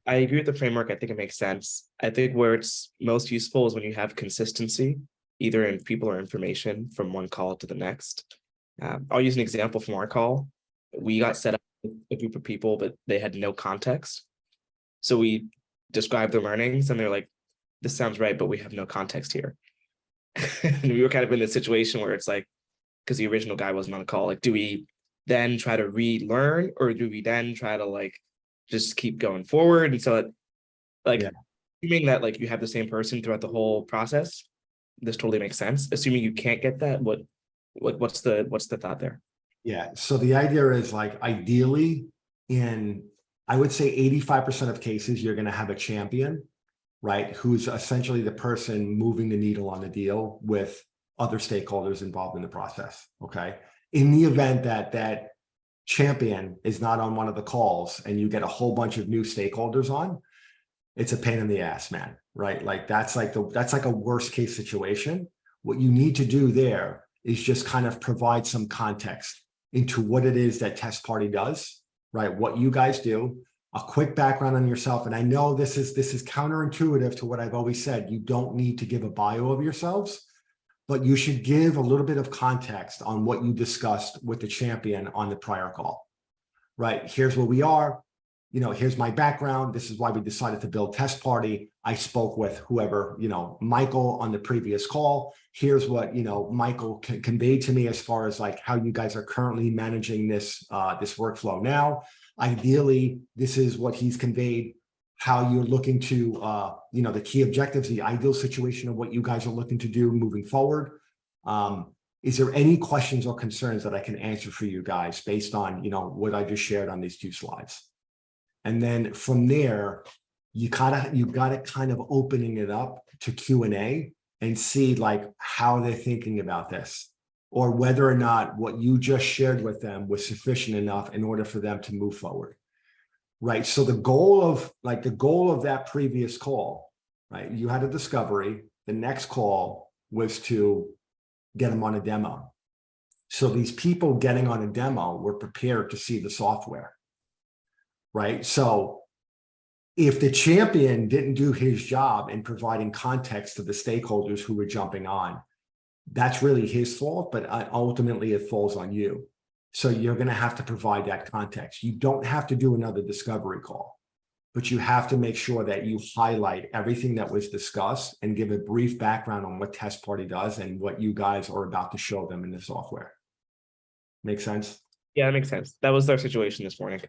I agree with the framework. I think it makes sense. I think where it's most useful is when you have consistency, either in people or information from one call to the next. I'll use an example from our call. We got set up with a group of people, but they had no context. So we described the learnings and they're like, this sounds right, but we have no context here. And we were kind of in this situation where it's like, because the original guy wasn't on the call, like, do we then try to relearn or do we then try to like just keep going forward? And so like Yeah. assuming that like you have the same person throughout the whole process, this totally makes sense. Assuming you can't get that, what's the thought there? Yeah. So the idea is like ideally in, I would say 85% of cases, you're going to have a champion, right? Who's essentially the person moving the needle on the deal with other stakeholders involved in the process. Okay. In the event that that champion is not on one of the calls and you get a whole bunch of new stakeholders on, it's a pain in the ass, man, right? Like that's like a worst case situation. What you need to do there is just kind of provide some context into what it is that Test Party does, right? What you guys do, a quick background on yourself. And I know this is counterintuitive to what I've always said. You don't need to give a bio of yourselves, but you should give a little bit of context on what you discussed with the champion on the prior call, right? Here's where we are. You know, here's my background. This is why we decided to build Test Party. I spoke with whoever, you know, Michael on the previous call. Here's what, you know, Michael conveyed to me as far as like how you guys are currently managing this, this workflow now. Ideally, this is what he's conveyed, how you're looking to, you know, the key objectives, the ideal situation of what you guys are looking to do moving forward. Is there any questions or concerns that I can answer for you guys based on, you know, what I just shared on these 2 slides? And then from there, you got it kind of opening it up to Q&A and see like how they're thinking about this, or whether or not what you just shared with them was sufficient enough in order for them to move forward. Right. So the goal of that previous call, right? You had a discovery. The next call was to get them on a demo. So these people getting on a demo were prepared to see the software. Right. So if the champion didn't do his job in providing context to the stakeholders who were jumping on, that's really his fault, but ultimately it falls on you. So you're going to have to provide that context. You don't have to do another discovery call, but you have to make sure that you highlight everything that was discussed and give a brief background on what Test Party does and what you guys are about to show them in the software. Make sense? Yeah, that makes sense. That was our situation this morning.